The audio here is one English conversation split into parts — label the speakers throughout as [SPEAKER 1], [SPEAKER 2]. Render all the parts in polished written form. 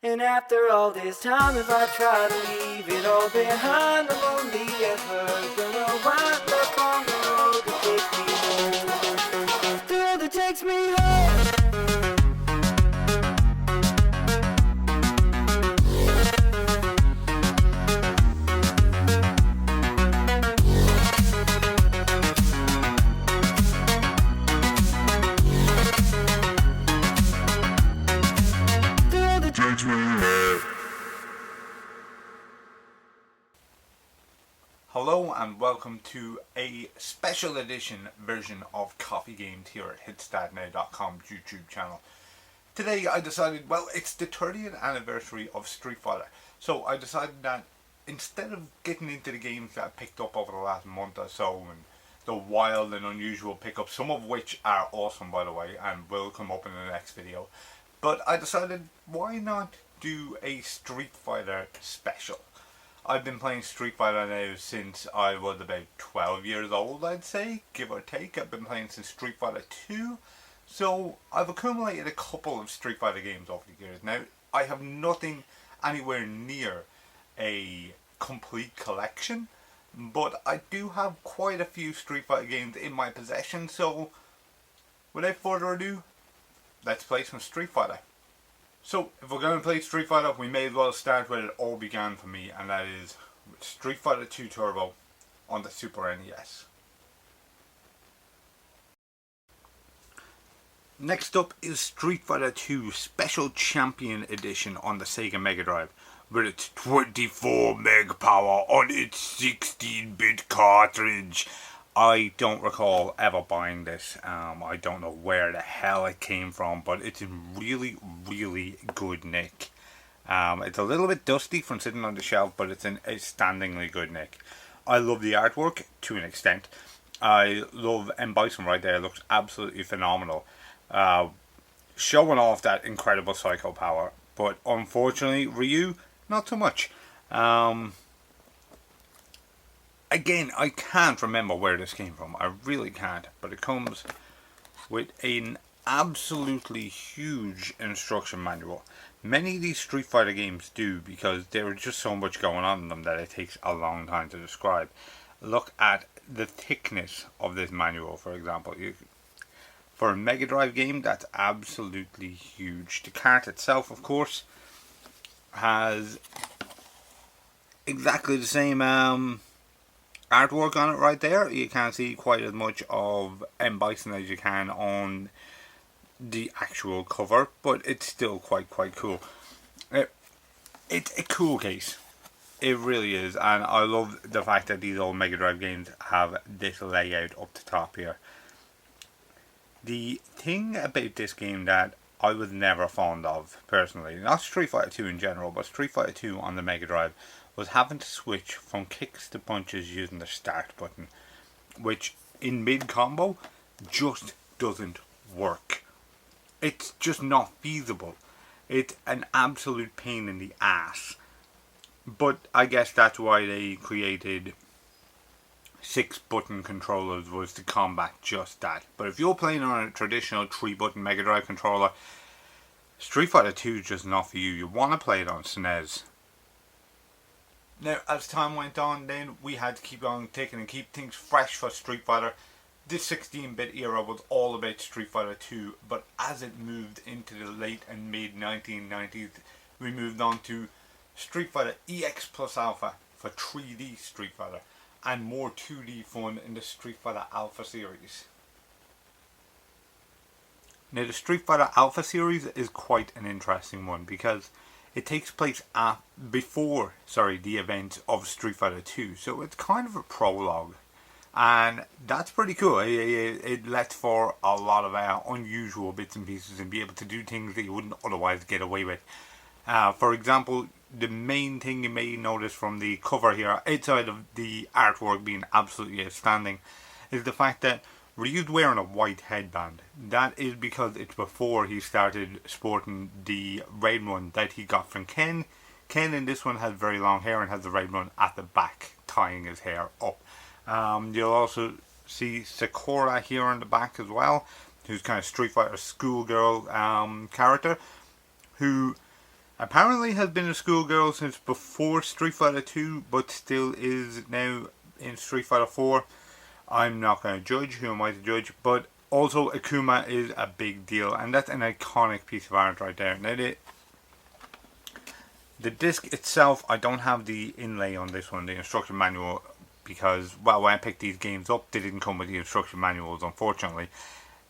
[SPEAKER 1] And after all this time, if I try to leave it all behind, I'm only ever gonna wind up on the road that takes me home. The road that takes me home.
[SPEAKER 2] Hello and welcome to a special edition version of Coffee Games here at hitstatnow.com YouTube channel. Today I decided, well, it's the 30th anniversary of Street Fighter, so I decided that instead of getting into the games that I picked up over the last month or so and the wild and unusual pickups, some of which are awesome by the way and will come up in the next video, but I decided why not do a Street Fighter special. I've been playing Street Fighter now since I was about 12 years old, I'd say, give or take. I've been playing since Street Fighter 2, so I've accumulated a couple of Street Fighter games over the years. Now, I have nothing anywhere near a complete collection, but I do have quite a few Street Fighter games in my possession, so without further ado, let's play some Street Fighter. So, if we're going to play Street Fighter, we may as well start where it all began for me, and that is Street Fighter 2 Turbo on the Super NES. Next up is Street Fighter 2 Special Champion Edition on the Sega Mega Drive, with its 24 meg power on its 16-bit cartridge. I don't recall ever buying this. I don't know where the hell it came from, but it's in really, really good nick. It's a little bit dusty from sitting on the shelf, but it's in outstandingly good nick. I love the artwork to an extent. I love M. Bison right there. It looks absolutely phenomenal. Showing off that incredible psycho power, but unfortunately, Ryu, not so much. Again, I can't remember where this came from. I really can't. But it comes with an absolutely huge instruction manual. Many of these Street Fighter games do, because there is just so much going on in them that it takes a long time to describe. Look at the thickness of this manual, for example. For a Mega Drive game, that's absolutely huge. The cart itself, of course, has exactly the same artwork on it right there. You can't see quite as much of M. Bison as you can on the actual cover, but it's still quite cool. It's a cool case. It really is, and I love the fact that these old Mega Drive games have this layout up the top here. The thing about this game that I was never fond of, personally, not Street Fighter 2 in general, but Street Fighter 2 on the Mega Drive, was having to switch from kicks to punches using the start button, which in mid-combo just doesn't work. It's just not feasible. It's an absolute pain in the ass. But I guess that's why they created 6-button controllers, was to combat just that. But if you're playing on a traditional 3-button Mega Drive controller, Street Fighter 2 is just not for you. You want to play it on SNES. Now, as time went on, then we had to keep on taking and keep things fresh for Street Fighter. This 16-bit era was all about Street Fighter 2, but as it moved into the late and mid 1990s, we moved on to Street Fighter EX plus Alpha for 3D Street Fighter, and more 2D fun in the Street Fighter Alpha series. Now, the Street Fighter Alpha series is quite an interesting one, because it takes place before the events of Street Fighter 2, so it's kind of a prologue, and that's pretty cool. It lets for a lot of unusual bits and pieces and be able to do things that you wouldn't otherwise get away with. For example, the main thing you may notice from the cover here, outside of the artwork being absolutely outstanding, is the fact that Ryu's wearing a white headband. That is because it's before he started sporting the red one that he got from Ken. Ken in this one has very long hair and has the red one at the back, tying his hair up. You'll also see Sakura here on the back as well, who's kind of Street Fighter schoolgirl character, who Apparently has been a schoolgirl since before Street Fighter 2, but still is now in Street Fighter 4. I'm not going to judge, who am I to judge, but also Akuma is a big deal, and that's an iconic piece of art right there. Now the disc itself, I don't have the inlay on this one, the instruction manual, because, well, when I picked these games up, they didn't come with the instruction manuals, unfortunately.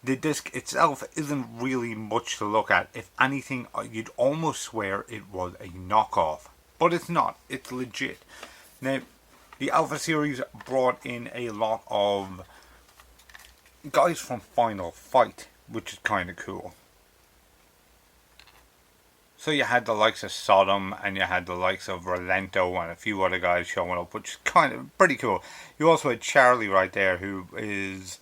[SPEAKER 2] The disc itself isn't really much to look at. If anything, you'd almost swear it was a knockoff. But it's not. It's legit. Now, the Alpha series brought in a lot of guys from Final Fight, which is kind of cool. So you had the likes of Sodom, and you had the likes of Relento, and a few other guys showing up, which is kind of pretty cool. You also had Charlie right there, who is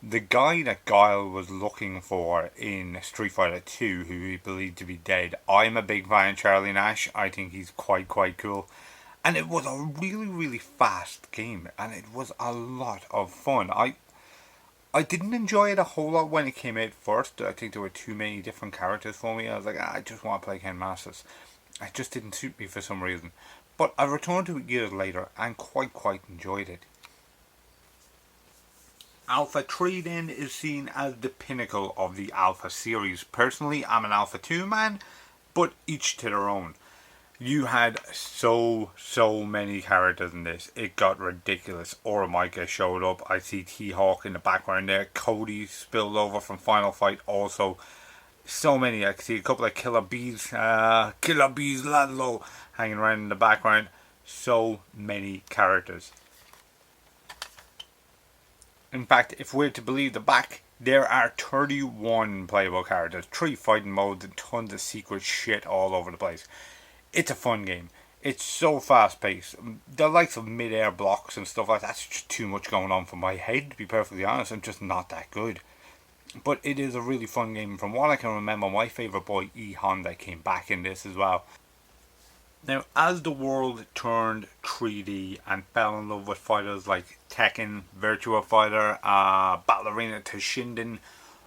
[SPEAKER 2] the guy that Guile was looking for in Street Fighter 2, who he believed to be dead. I'm a big fan of Charlie Nash. I think he's quite cool. And it was a really fast game, and it was a lot of fun. I didn't enjoy it a whole lot when it came out first. I think there were too many different characters for me. I was like, I just want to play Ken Masters. It just didn't suit me for some reason. But I returned to it years later and quite enjoyed it. Alpha 3 then is seen as the pinnacle of the Alpha series. Personally, I'm an Alpha 2 man, but each to their own. You had so many characters in this. It got ridiculous. Oromika showed up. I see T-Hawk in the background there. Cody spilled over from Final Fight also. So many. I can see a couple of Killer Bees. Killer Bees Laszlo hanging around in the background. So many characters. In fact, if we're to believe the back, there are 31 playable characters, 3 fighting modes, and tons of secret shit all over the place. It's a fun game. It's so fast paced. The likes of mid-air blocks and stuff like that's just too much going on for my head, to be perfectly honest. I'm just not that good. But it is a really fun game. From what I can remember, my favourite boy E Honda came back in this as well. Now, as the world turned 3D and fell in love with fighters like Tekken, Virtua Fighter, Battle Arena Toshinden,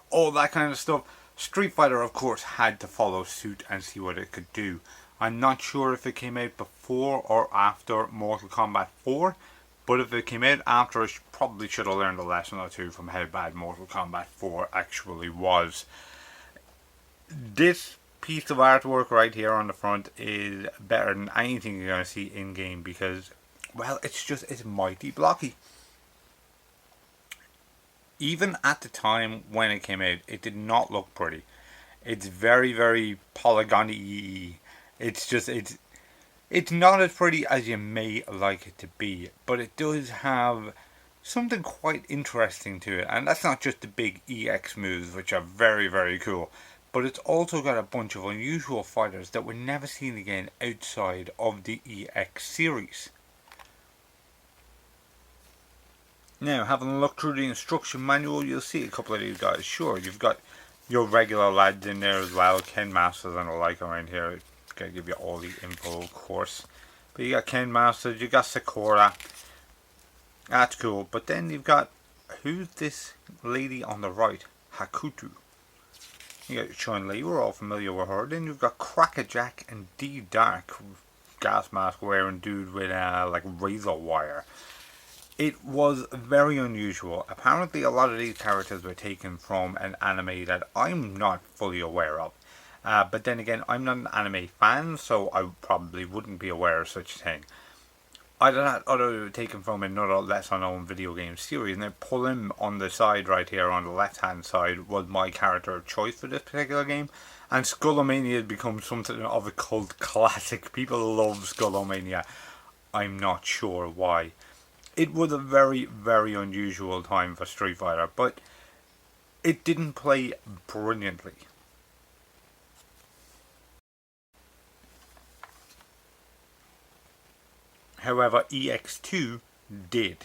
[SPEAKER 2] all that kind of stuff, Street Fighter, of course, had to follow suit and see what it could do. I'm not sure if it came out before or after Mortal Kombat 4, but if it came out after, I probably should have learned a lesson or two from how bad Mortal Kombat 4 actually was. This piece of artwork right here on the front is better than anything you're going to see in game because, well, it's mighty blocky. Even at the time when it came out, it did not look pretty. It's very polygon-y. It's not as pretty as you may like it to be, but it does have something quite interesting to it, and that's not just the big EX moves, which are very cool. But it's also got a bunch of unusual fighters that were never seen again outside of the EX series. Now, having a look through the instruction manual, you'll see a couple of these guys. Sure, you've got your regular lads in there as well, Ken Masters and the like around here. I'm going to give you all the info, of course. But you got Ken Masters, you got Sakura. That's cool. But then you've got, who's this lady on the right? Hakuto. You got Chun-Li, we're all familiar with her. Then you've got Crackerjack and D-Dark, gas mask wearing dude with like razor wire. It was very unusual. Apparently a lot of these characters were taken from an anime that I'm not fully aware of. But then again, I'm not an anime fan, so I probably wouldn't be aware of such a thing. Either that or they were taken from another lesser known video game series. Now Pulim on the side right here on the left hand side was my character of choice for this particular game. And Skullomania has become something of a cult classic. People love Skullomania. I'm not sure why. It was a very unusual time for Street Fighter, but it didn't play brilliantly. However, EX2 did.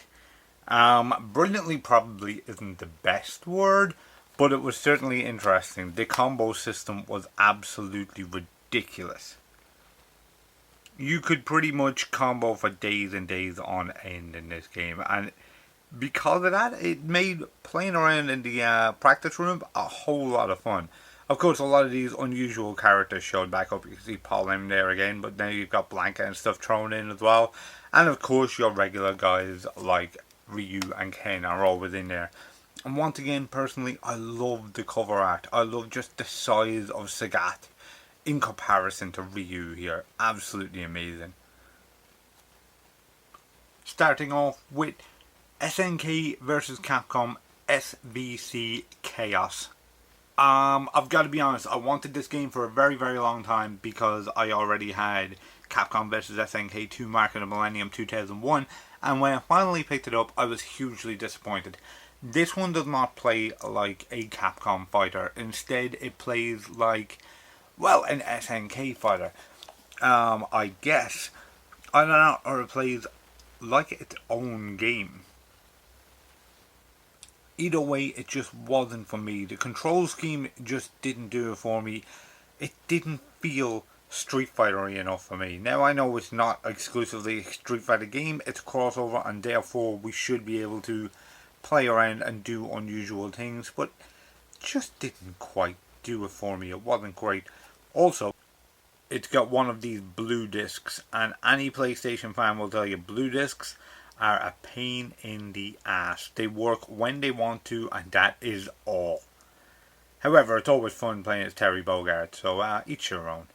[SPEAKER 2] Brilliantly probably isn't the best word, but it was certainly interesting. The combo system was absolutely ridiculous. You could pretty much combo for days and days on end in this game, and because of that, it made playing around in the practice room a whole lot of fun. Of course, a lot of these unusual characters showed back up. You can see Paul in there again, but now you've got Blanca and stuff thrown in as well. And of course, your regular guys like Ryu and Ken are all within there. And once again, personally, I love the cover art. I love just the size of Sagat in comparison to Ryu here. Absolutely amazing. Starting off with SNK versus Capcom Svc Chaos. I've got to be honest, I wanted this game for a very, very long time because I already had Capcom vs SNK 2 Mark of the Millennium 2001, and when I finally picked it up, I was hugely disappointed. This one does not play like a Capcom fighter. Instead, it plays like, well, an SNK fighter. I guess. I don't know, or it plays like its own game. Either way, it just wasn't for me. The control scheme just didn't do it for me. It didn't feel Street Fighter-y enough for me. Now, I know it's not exclusively a Street Fighter game, it's a crossover, and therefore we should be able to play around and do unusual things, but it just didn't quite do it for me. It wasn't great. Also, it's got one of these blue discs, and any PlayStation fan will tell you blue discs are a pain in the ass. They work when they want to, and that is all. However, it's always fun playing as Terry Bogard, so each your own.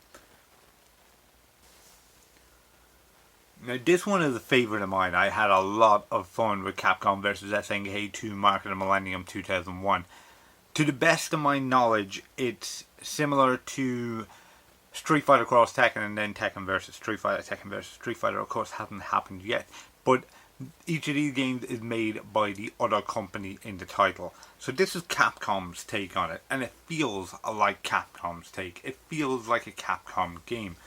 [SPEAKER 2] Now, this one is a favourite of mine. I had a lot of fun with Capcom vs SNK 2 Mark of the Millennium 2001. To the best of my knowledge, it's similar to Street Fighter Cross Tekken and then Tekken vs Street Fighter. Tekken vs Street Fighter, of course, hasn't happened yet, but each of these games is made by the other company in the title. So this is Capcom's take on it, and it feels like Capcom's take. It feels like a Capcom game.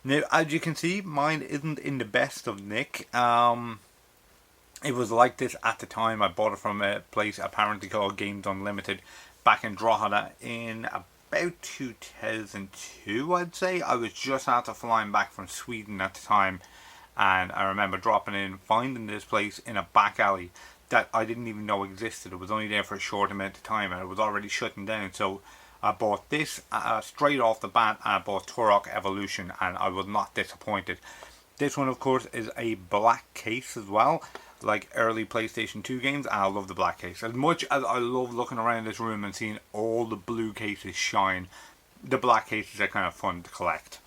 [SPEAKER 2] Now, as you can see, mine isn't in the best of nick. It was like this at the time. I bought it from a place apparently called Games Unlimited back in Drogheda in about 2002, I'd say. I was just after flying back from Sweden at the time, and I remember dropping in, finding this place in a back alley that I didn't even know existed. It was only there for a short amount of time, and it was already shutting down. So I bought this straight off the bat, and I bought Tarak Evolution, and I was not disappointed. This one, of course, is a black case as well, like early PlayStation 2 games, and I love the black case. As much as I love looking around this room and seeing all the blue cases shine, the black cases are kind of fun to collect.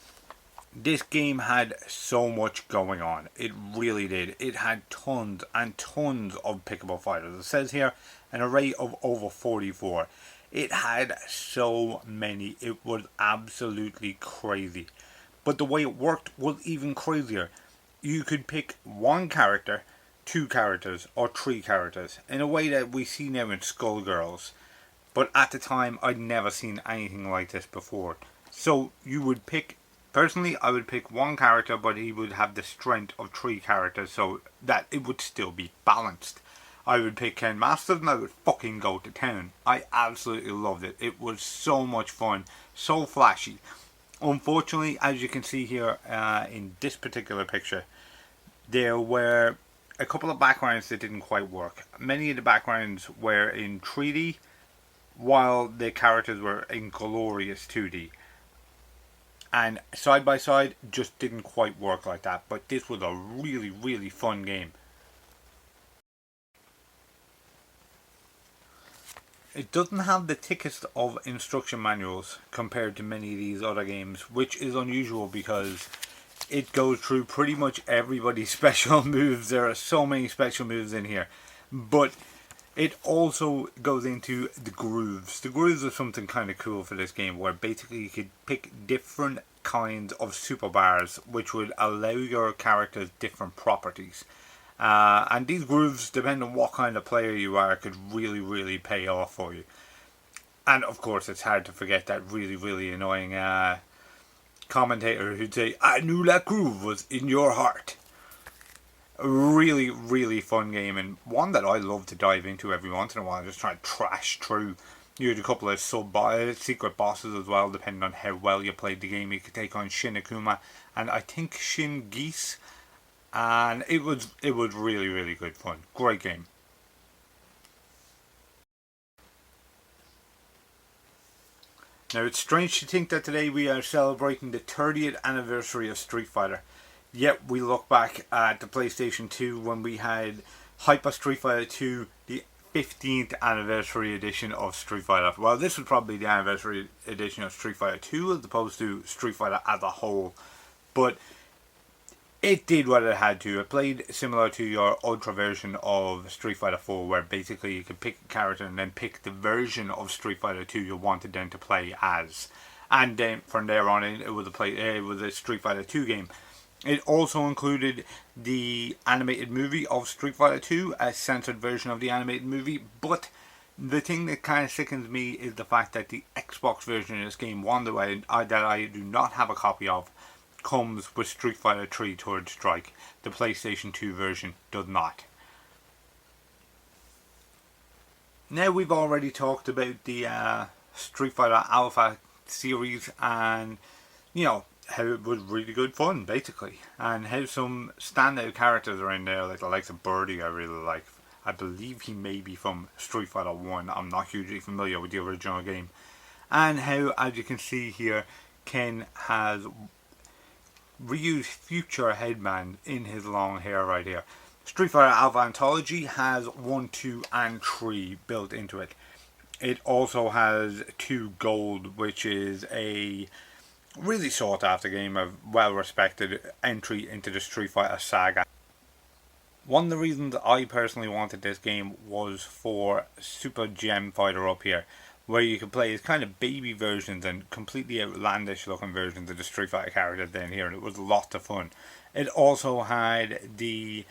[SPEAKER 2] This game had so much going on. It really did. It had tons and tons of pickable fighters. It says here an array of over 44. It had so many. It was absolutely crazy. But the way it worked was even crazier. You could pick one character, two characters, or three characters, in a way that we see now in Skullgirls. But at the time, I'd never seen anything like this before. So you would pick, personally, I would pick one character, but he would have the strength of three characters, so that it would still be balanced. I would pick Ken Masters and I would fucking go to town. I absolutely loved it. It was so much fun, so flashy. Unfortunately, as you can see here in this particular picture, there were a couple of backgrounds that didn't quite work. Many of the backgrounds were in 3D, while the characters were in glorious 2D. And side by side just didn't quite work like that. But this was a really, really fun game. It doesn't have the thickest of instruction manuals compared to many of these other games, which is unusual because it goes through pretty much everybody's special moves. There are so many special moves in here. But it also goes into the grooves. The grooves are something kind of cool for this game, where basically you could pick different kinds of super bars which would allow your characters different properties. And these grooves, depending on what kind of player you are, could really, really pay off for you. And of course, it's hard to forget that really, really annoying commentator who'd say, "I knew that groove was in your heart." A really, really fun game, and one that I love to dive into every once in a while, just try to trash through. You had a couple of secret bosses as well, depending on how well you played the game. You could take on Shin Akuma and I think Shin Geese. And it was really, really good fun. Great game. Now it's strange to think that today we are celebrating the 30th anniversary of Street Fighter. Yet we look back at the PlayStation 2 when we had Hyper Street Fighter 2, the 15th anniversary edition of Street Fighter. Well, this was probably the anniversary edition of Street Fighter 2 as opposed to Street Fighter as a whole. But it did what it had to. It played similar to your Ultra version of Street Fighter 4, where basically you could pick a character and then pick the version of Street Fighter 2 you wanted them to play as. And then from there on in, it was a Street Fighter 2 game. It also included the animated movie of Street Fighter 2, a censored version of the animated movie, but the thing that kind of sickens me is the fact that the Xbox version of this game, one that I do not have a copy of, comes with Street Fighter 3 Third Strike. The PlayStation 2 version does not. Now we've already talked about the Street Fighter Alpha series and, you know, how it was really good fun, basically. And how some standout characters are in there, like the likes of Birdie I really like. I believe he may be from Street Fighter 1. I'm not hugely familiar with the original game. And how, as you can see here, Ken has reused Future Headman in his long hair right here. Street Fighter Alpha Anthology has 1, 2 and 3 built into it. It also has 2 Gold, which is a really sought after game, a well respected entry into the Street Fighter saga. One of the reasons I personally wanted this game was for Super Gem Fighter up here, where you could play as kind of baby versions and completely outlandish looking versions of the Street Fighter characters down here, and it was lots of fun. It also had the,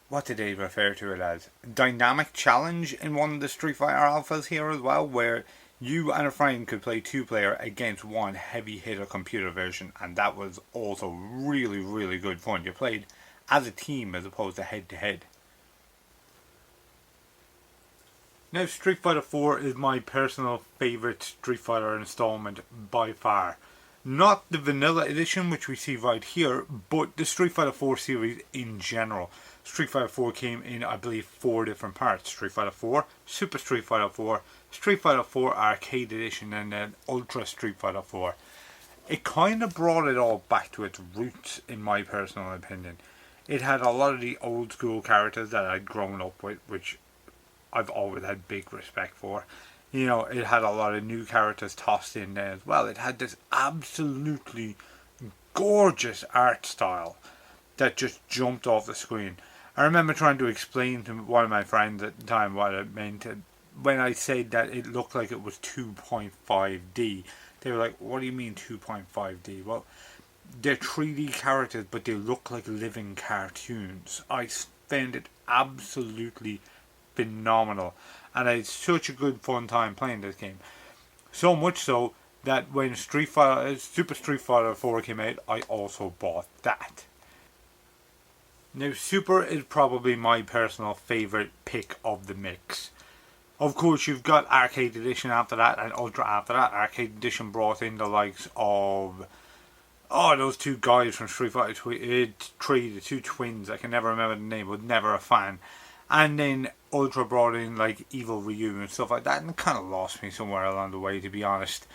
[SPEAKER 2] what did they refer to it as? Dynamic Challenge in one of the Street Fighter Alphas here as well, where you and a friend could play 2-player against one heavy hitter computer version, and that was also really, really good fun. You played as a team as opposed to head to head. Now, Street Fighter 4 is my personal favourite Street Fighter installment by far. Not the vanilla edition, which we see right here, but the Street Fighter 4 series in general. Street Fighter 4 came in, I believe, 4 different parts. Street Fighter 4, Super Street Fighter 4, Street Fighter 4 Arcade Edition, and then Ultra Street Fighter 4. It kind of brought it all back to its roots, in my personal opinion. It had a lot of the old school characters that I'd grown up with, which I've always had big respect for. You know, it had a lot of new characters tossed in there as well. It had this absolutely gorgeous art style that just jumped off the screen. I remember trying to explain to one of my friends at the time what it meant. When I said that it looked like it was 2.5D, they were like, what do you mean 2.5D? Well, they're 3D characters, but they look like living cartoons. I found it absolutely phenomenal, and I had such a good fun time playing this game. So much so that when Super Street Fighter 4 came out, I also bought that. Now, Super is probably my personal favourite pick of the mix. Of course, you've got Arcade Edition after that, and Ultra after that. Arcade Edition brought in the likes of, those 2 guys from Street Fighter 3, the 2 twins. I can never remember the name, was never a fan. And then Ultra brought in like Evil Ryu and stuff like that, and it kind of lost me somewhere along the way, to be honest.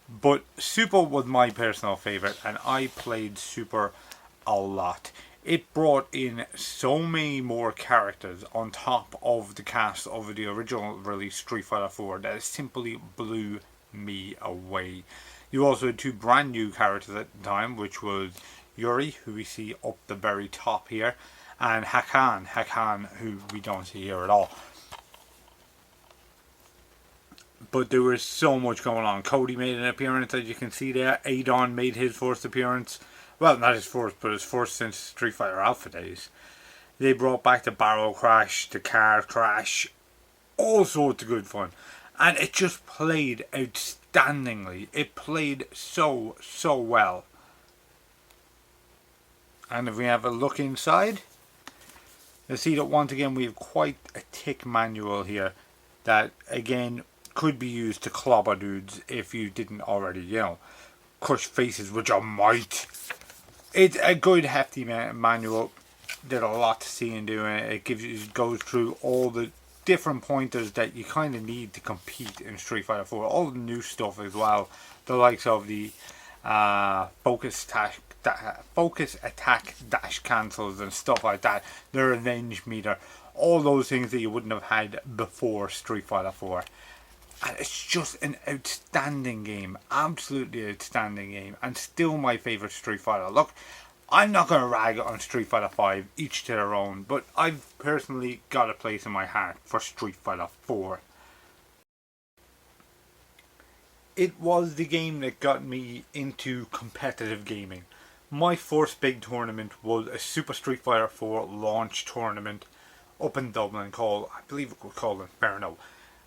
[SPEAKER 2] But Super was my personal favourite, and I played Super a lot. It brought in so many more characters on top of the cast of the original release Street Fighter 4 that it simply blew me away. You also had 2 brand new characters at the time, which was Yuri, who we see up the very top here, and Hakan, who we don't see here at all. But there was so much going on. Cody made an appearance, as you can see there. Adon made his first appearance. Well, not his first, but his first since Street Fighter Alpha days. They brought back the Barrel Crash, the Car Crash, all sorts of good fun. And it just played outstandingly. It played so well. And if we have a look inside, you'll see that once again we have quite a thick manual here that again could be used to clobber dudes if you didn't already, you know, crush faces with your might. It's a good hefty manual. There's a lot to see and do, and it goes through all the different pointers that you kind of need to compete in Street Fighter 4. All the new stuff as well, the likes of the focus attack dash cancels and stuff like that, the revenge meter, all those things that you wouldn't have had before Street Fighter 4. And it's just an outstanding game, absolutely outstanding game, and still my favourite Street Fighter. Look, I'm not going to rag on Street Fighter 5, each to their own, but I've personally got a place in my heart for Street Fighter 4. It was the game that got me into competitive gaming. My first big tournament was a Super Street Fighter 4 launch tournament up in Dublin called, I believe it was called Inferno.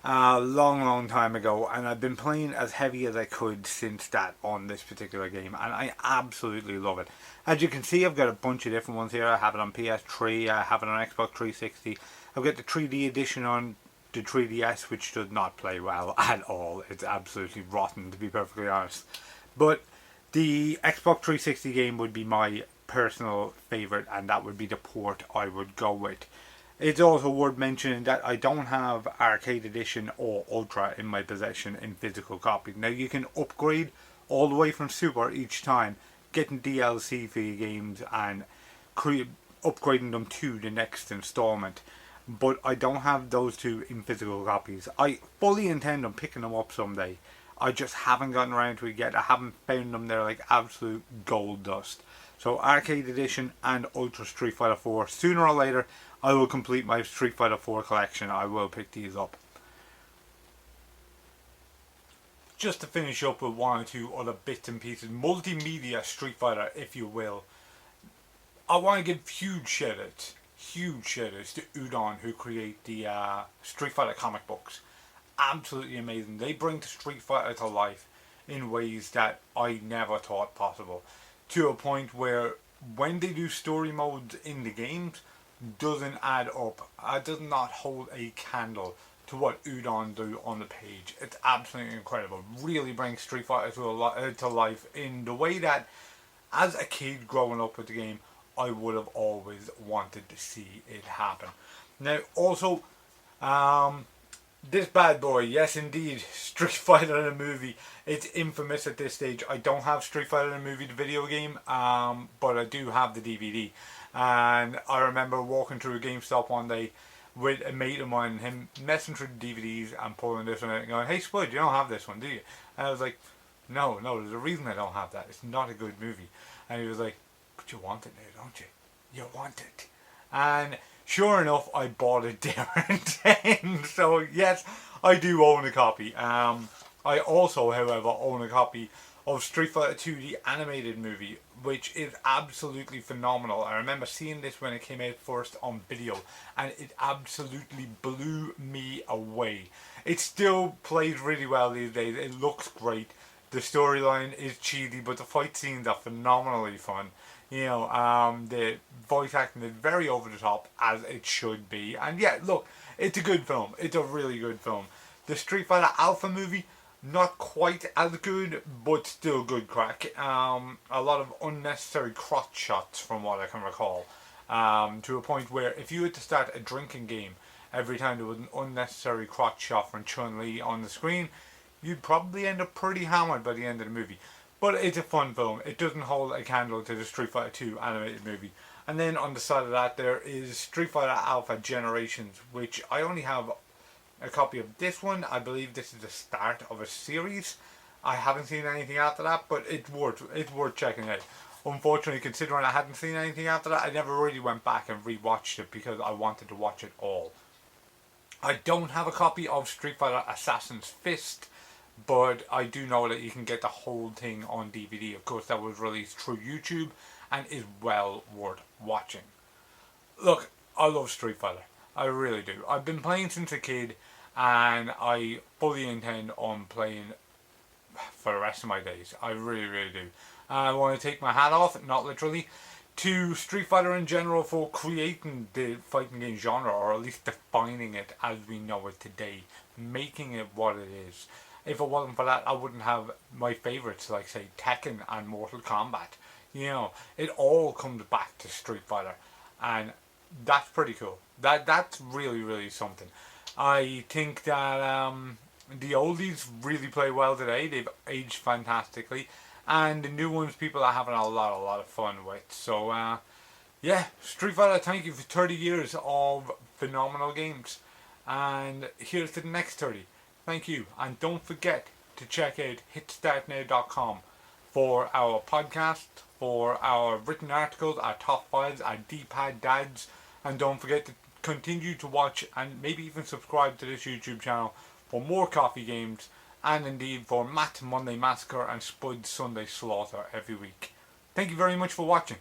[SPEAKER 2] A long time ago, and I've been playing as heavy as I could since that on this particular game, and I absolutely love it. As you can see, I've got a bunch of different ones here. I have it on PS3, I have it on Xbox 360, I've got the 3D edition on the 3DS, which does not play well at all. It's absolutely rotten, to be perfectly honest. But the Xbox 360 game would be my personal favourite, and that would be the port I would go with. It's also worth mentioning that I don't have Arcade Edition or Ultra in my possession in physical copies. Now you can upgrade all the way from Super each time, getting DLC for your games and upgrading them to the next installment. But I don't have those two in physical copies. I fully intend on picking them up someday. I just haven't gotten around to it yet. I haven't found them. They're like absolute gold dust. So Arcade Edition and Ultra Street Fighter 4. Sooner or later, I will complete my Street Fighter 4 collection. I will pick these up. Just to finish up with one or two other bits and pieces. Multimedia Street Fighter, if you will. I want to give huge shout outs to Udon, who create the Street Fighter comic books. Absolutely amazing. They bring Street Fighter to life in ways that I never thought possible. To a point where when they do story modes in the games, doesn't add up. Does not hold a candle to what Udon do on the page. It's absolutely incredible. Really brings Street Fighter to life in the way that, as a kid growing up with the game, I would have always wanted to see it happen. Now, also, this bad boy, yes indeed, Street Fighter the movie. It's infamous at this stage. I don't have Street Fighter the movie, the video game, but I do have the DVD. And I remember walking through a GameStop one day with a mate of mine, him messing through the DVDs and pulling this one out and going, "Hey Spud, you don't have this one, do you?" And I was like, no, there's a reason I don't have that. It's not a good movie. And he was like, "But you want it now, don't you? You want it." And sure enough, I bought it there and then. So yes, I do own a copy. I also, however, own a copy of Street Fighter 2, the animated movie, which is absolutely phenomenal. I remember seeing this when it came out first on video, and it absolutely blew me away. It still plays really well these days. It looks great. The storyline is cheesy, but the fight scenes are phenomenally fun. You know, the voice acting is very over the top, as it should be. And yeah, look, it's a good film. It's a really good film. The Street Fighter Alpha movie, not quite as good, but still good crack. A lot of unnecessary crotch shots from what I can recall. To a point where if you had to start a drinking game every time there was an unnecessary crotch shot from Chun-Li on the screen, you'd probably end up pretty hammered by the end of the movie. But it's a fun film. It doesn't hold a candle to the Street Fighter 2 animated movie. And then on the side of that there is Street Fighter Alpha Generations, which I only have a copy of this one. I believe this is the start of a series. I haven't seen anything after that, but it's worth checking out. Unfortunately, considering I hadn't seen anything after that, I never really went back and rewatched it because I wanted to watch it all. I don't have a copy of Street Fighter Assassin's Fist, but I do know that you can get the whole thing on DVD. Of course, that was released through YouTube and is well worth watching. Look, I love Street Fighter. I really do. I've been playing since a kid, and I fully intend on playing for the rest of my days. I really do. I want to take my hat off, not literally, to Street Fighter in general for creating the fighting game genre, or at least defining it as we know it today, making it what it is. If it wasn't for that, I wouldn't have my favourites like, say, Tekken and Mortal Kombat. You know, it all comes back to Street Fighter, and that's pretty cool. That's really something. I think that the oldies really play well today. They've aged fantastically, and the new ones people are having a lot of fun with. So yeah, Street Fighter, thank you for 30 years of phenomenal games, and here's to the next 30. Thank you, and don't forget to check out hitstartnow.com for our podcast, for our written articles, our top fives, our D-pad dads, and don't forget to continue to watch and maybe even subscribe to this YouTube channel for more coffee games, and indeed for Matt's Monday Massacre and Spud's Sunday Slaughter every week. Thank you very much for watching.